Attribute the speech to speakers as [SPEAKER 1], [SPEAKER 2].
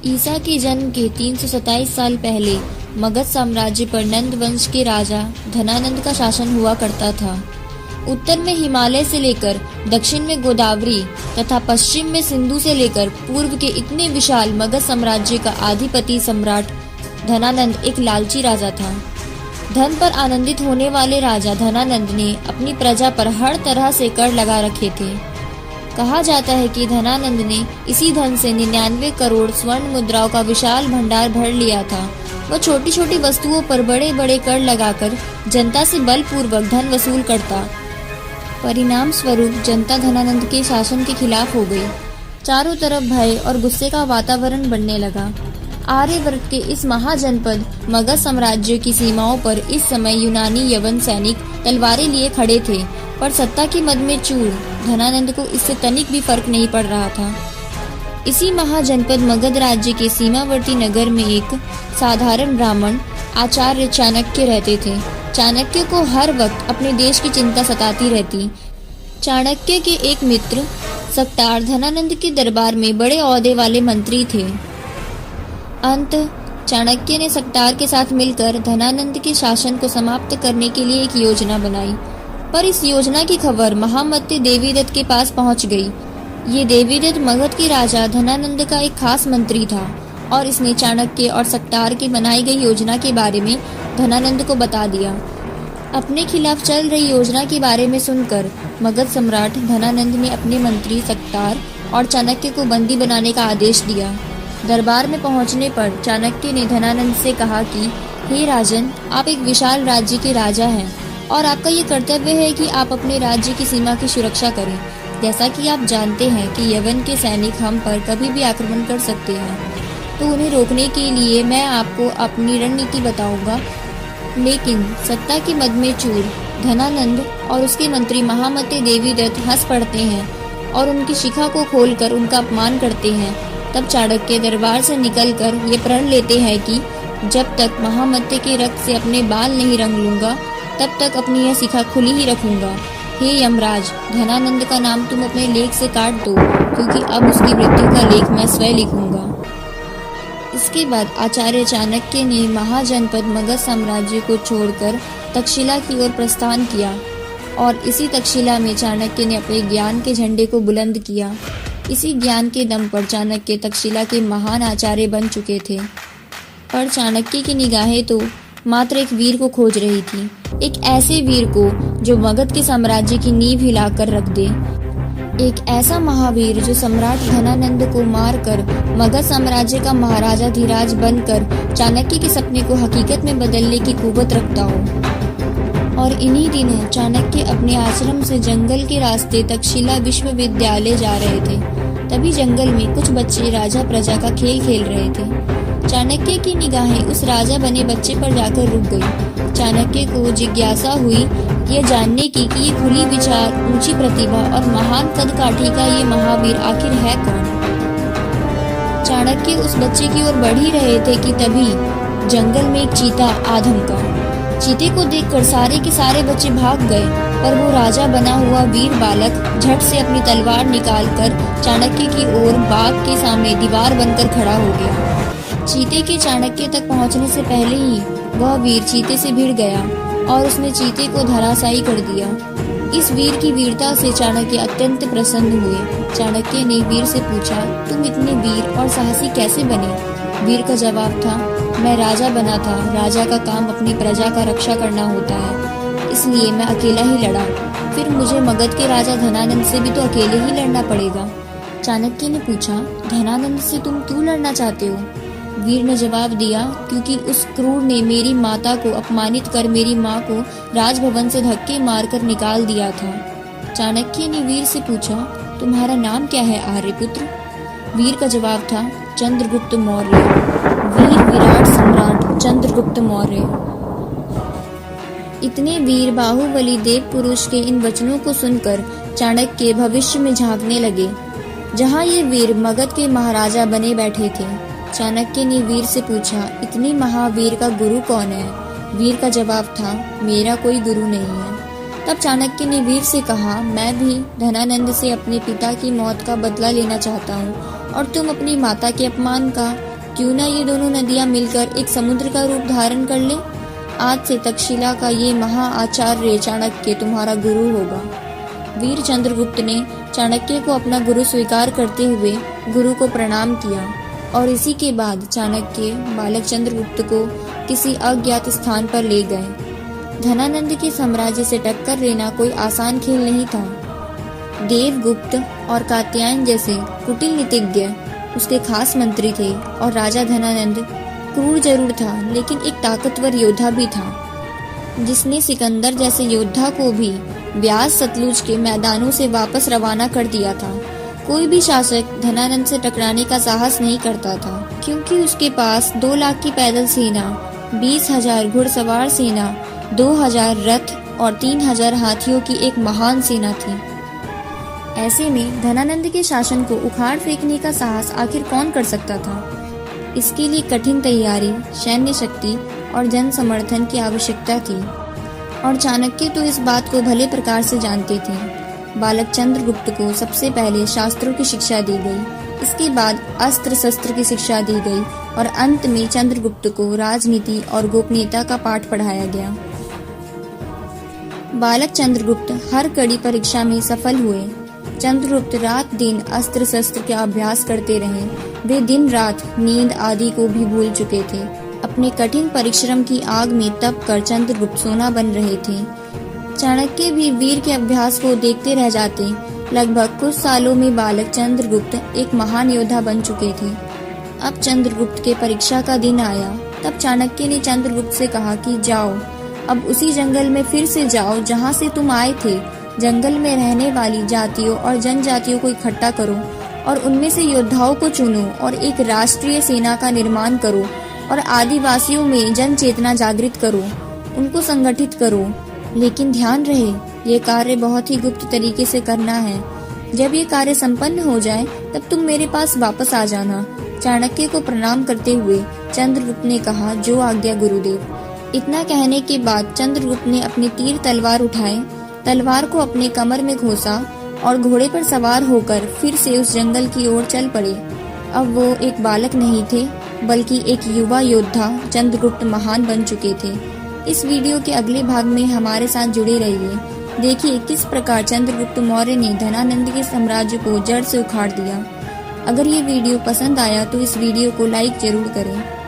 [SPEAKER 1] ईसा के जन्म के 327 साल पहले मगध साम्राज्य पर नंद वंश के राजा धनानंद का शासन हुआ करता था। उत्तर में हिमालय से लेकर दक्षिण में गोदावरी तथा पश्चिम में सिंधु से लेकर पूर्व के इतने विशाल मगध साम्राज्य का अधिपति सम्राट धनानंद एक लालची राजा था। धन पर आनंदित होने वाले राजा धनानंद ने अपनी प्रजा पर हर तरह से कर लगा रखे थे। कहा जाता है कि धनानंद ने इसी धन से 99 करोड़ स्वर्ण मुद्राओं का विशाल भंडार भर लिया था। वह छोटी छोटी वस्तुओं पर बड़े बड़े कर लगाकर जनता से बलपूर्वक धन वसूल करता। परिणाम स्वरूप जनता धनानंद के शासन के खिलाफ हो गई। चारों तरफ भय और गुस्से का वातावरण बनने लगा। आर्यवर्त के इस महाजनपद मगध साम्राज्य की सीमाओं पर इस समय यूनानी यवन सैनिक तलवारें लिए खड़े थे, पर सत्ता की मद में चूर धनानंद को इससे तनिक भी फर्क नहीं पड़ रहा था। इसी महाजनपद मगध राज्य के सीमावर्ती नगर में एक साधारण ब्राह्मण आचार्य चाणक्य रहते थे। चाणक्य को हर वक्त अपने देश की चिंता सताती रहती। चाणक्य के एक मित्र सक्तार धनानंद के दरबार में बड़े ओहदे वाले मंत्री थे। अंत चाणक्य ने सक्तार के साथ मिलकर धनानंद के शासन को समाप्त करने के लिए एक योजना बनाई, पर इस योजना की खबर महामती देवीदत्त के पास पहुंच गई। ये देवीदत्त मगध के राजा धनानंद का एक खास मंत्री था और इसने चाणक्य और सक्तार की बनाई गई योजना के बारे में धनानंद को बता दिया। अपने खिलाफ चल रही योजना के बारे में सुनकर मगध सम्राट धनानंद ने अपने मंत्री सक्तार और चाणक्य को बंदी बनाने का आदेश दिया। दरबार में पहुंचने पर चाणक्य ने धनानंद से कहा कि हे राजन, आप एक विशाल राज्य के राजा हैं और आपका ये कर्तव्य है कि आप अपने राज्य की सीमा की सुरक्षा करें। जैसा कि आप जानते हैं कि यवन के सैनिक हम पर कभी भी आक्रमण कर सकते हैं, तो उन्हें रोकने के लिए मैं आपको अपनी रणनीति बताऊंगा। लेकिन सत्ता की मद में चूर धनानंद और उसके मंत्री महामती देवीदत्त हंस पड़ते हैं और उनकी शिखा को खोलकर उनका अपमान करते हैं। तब चाणक्य दरबार से निकलकर ये प्रण लेते हैं कि जब तक महामती के रक्त से अपने बाल नहीं रंग लूंगा, तब तक अपनी यह शिखा खुली ही रखूंगा। हे यमराज, धनानंद का नाम तुम अपने लेख से काट दो, क्योंकि अब उसकी मृत्यु का लेख मैं स्वयं लिखूंगा। इसके बाद आचार्य चाणक्य ने महाजनपद मगध साम्राज्य को छोड़कर तक्षशिला की ओर प्रस्थान किया और इसी तक्षशिला में चाणक्य ने अपने ज्ञान के झंडे को बुलंद किया। इसी ज्ञान के दम पर चाणक्य तक्षशिला के महान आचार्य बन चुके थे। पर चाणक्य की निगाहें तो मात्र एक वीर को खोज रही थी, एक ऐसे वीर को जो मगध के साम्राज्य की नींव हिलाकर रख दे, एक ऐसा महावीर जो सम्राट धनानंद को मारकर मगध साम्राज्य का महाराजा धीराज बनकर चाणक्य के सपने को हकीकत में बदलने की कुव्वत रखता हो। और इन्हीं दिनों चाणक्य अपने आश्रम से जंगल के रास्ते तक्षशिला विश्वविद्यालय जा रहे थे। तभी जंगल में कुछ बच्चे राजा प्रजा का खेल खेल रहे थे। चाणक्य की निगाहें उस राजा बने बच्चे पर जाकर रुक गई। चाणक्य को जिज्ञासा हुई यह जानने की कि ये खुली विचार, ऊंची प्रतिभा और महान कद काठी का ये महावीर आखिर है कौन। चाणक्य उस बच्चे की ओर बढ़ ही रहे थे कि तभी जंगल में एक चीता आ धमका। चीते को देखकर सारे के सारे बच्चे भाग गए, पर वो राजा बना हुआ वीर बालक झट से अपनी तलवार निकालकर चाणक्य की ओर बाघ के सामने दीवार बनकर खड़ा हो गया। चीते के चाणक्य तक पहुंचने से पहले ही वह वीर चीते से भिड़ गया और उसने चीते को धराशायी कर दिया। इस वीर की वीरता से चाणक्य अत्यंत प्रसन्न हुए। चाणक्य ने वीर से पूछा, तुम इतने वीर और साहसी कैसे बने? वीर का जवाब था, मैं राजा बना था। राजा का काम अपनी प्रजा का रक्षा करना होता है, इसलिए मैं अकेला ही लड़ा। फिर मुझे मगध के राजा धनानंद से भी तो अकेले ही लड़ना पड़ेगा। चाणक्य ने पूछा, धनानंद से तुम क्यों लड़ना चाहते हो? वीर ने जवाब दिया, क्योंकि उस क्रूर ने मेरी माता को अपमानित कर मेरी माँ को राजभवन से धक्के मारकर निकाल दिया था। चाणक्य ने वीर से पूछा, तुम्हारा नाम क्या है आर्यपुत्र? वीर का जवाब था, चंद्रगुप्त मौर्य। वीर विराट सम्राट चंद्रगुप्त मौर्य। इतने वीर बाहुबली देव पुरुष के इन वचनों को सुनकर चाणक्य भविष्य में झांकने लगे, जहाँ ये वीर मगध के महाराजा बने बैठे थे। चाणक्य ने वीर से पूछा, इतने महावीर का गुरु कौन है? वीर का जवाब था, मेरा कोई गुरु नहीं है। तब चाणक्य ने वीर से कहा, मैं भी धनानंद से अपने पिता की मौत का बदला लेना चाहता हूँ और तुम अपनी माता के अपमान का क्यों ना ये दोनों नदियां मिलकर एक समुद्र का रूप धारण कर ले। आज से तक्षशिला का ये महा आचार्य चाणक्य तुम्हारा गुरु होगा। वीर चंद्रगुप्त ने चाणक्य को अपना गुरु स्वीकार करते हुए गुरु को प्रणाम किया और इसी के बाद चाणक्य बालक चंद्रगुप्त को किसी अज्ञात स्थान पर ले गए। धनानंद के साम्राज्य से टक्कर लेना कोई आसान खेल नहीं था। देवगुप्त और कात्यायन जैसे कुटिल नीतिज्ञ उसके खास मंत्री थे और राजा धनानंद क्रूर जरूर था लेकिन एक ताकतवर योद्धा भी था, जिसने सिकंदर जैसे योद्धा को भी ब्यास सतलुज के मैदानों से वापस रवाना कर दिया था। कोई भी शासक धनानंद से टकराने का साहस नहीं करता था, क्योंकि उसके पास 2 लाख की पैदल सेना, 20,000 घुड़सवार सेना, 2,000 रथ और 3,000 हाथियों की एक महान सेना थी। ऐसे में धनानंद के शासन को उखाड़ फेंकने का साहस आखिर कौन कर सकता था। इसके लिए कठिन तैयारी, सैन्य शक्ति और जन समर्थन की आवश्यकता थी और चाणक्य तो इस बात को भले प्रकार से जानते थे। बालक चंद्रगुप्त को सबसे पहले शास्त्रों की शिक्षा दी गई, इसके बाद अस्त्र शस्त्र की शिक्षा दी गई और अंत में चंद्रगुप्त को राजनीति और गोपनीयता का पाठ पढ़ाया गया। बालक चंद्रगुप्त हर कड़ी परीक्षा में सफल हुए। चंद्रगुप्त रात दिन अस्त्र शस्त्र का अभ्यास करते रहे। वे दिन रात नींद आदि को भी भूल चुके थे। अपने कठिन परिश्रम की आग में तप कर चंद्रगुप्त सोना बन रहे थे। चाणक्य भी वीर के अभ्यास को देखते रह जाते। लगभग कुछ सालों में बालक चंद्रगुप्त एक महान योद्धा बन चुके थे। अब चंद्रगुप्त के परीक्षा का दिन आया। तब चाणक्य ने चंद्रगुप्त से कहा कि जाओ, अब उसी जंगल में फिर से जाओ जहाँ से तुम आए थे। जंगल में रहने वाली जातियों और जनजातियों को इकट्ठा करो और उनमें से योद्धाओं को चुनो और एक राष्ट्रीय सेना का निर्माण करो और आदिवासियों में जन चेतना जागृत करो, उनको संगठित करो। लेकिन ध्यान रहे, ये कार्य बहुत ही गुप्त तरीके से करना है। जब ये कार्य संपन्न हो जाए तब तुम मेरे पास वापस आ जाना। चाणक्य को प्रणाम करते हुए चंद्रगुप्त ने कहा, जो आज्ञा गुरुदेव। इतना कहने के बाद चंद्रगुप्त ने अपनी तीर तलवार उठाए, तलवार को अपने कमर में घोंसा और घोड़े पर सवार होकर फिर से उस जंगल की ओर चल पड़े। अब वो एक बालक नहीं थे बल्कि एक युवा योद्धा चंद्रगुप्त महान बन चुके थे। इस वीडियो के अगले भाग में हमारे साथ जुड़े रहिए। देखिए किस प्रकार चंद्रगुप्त मौर्य ने धनानंद के साम्राज्य को जड़ से उखाड़ दिया। अगर ये वीडियो पसंद आया तो इस वीडियो को लाइक जरूर करें।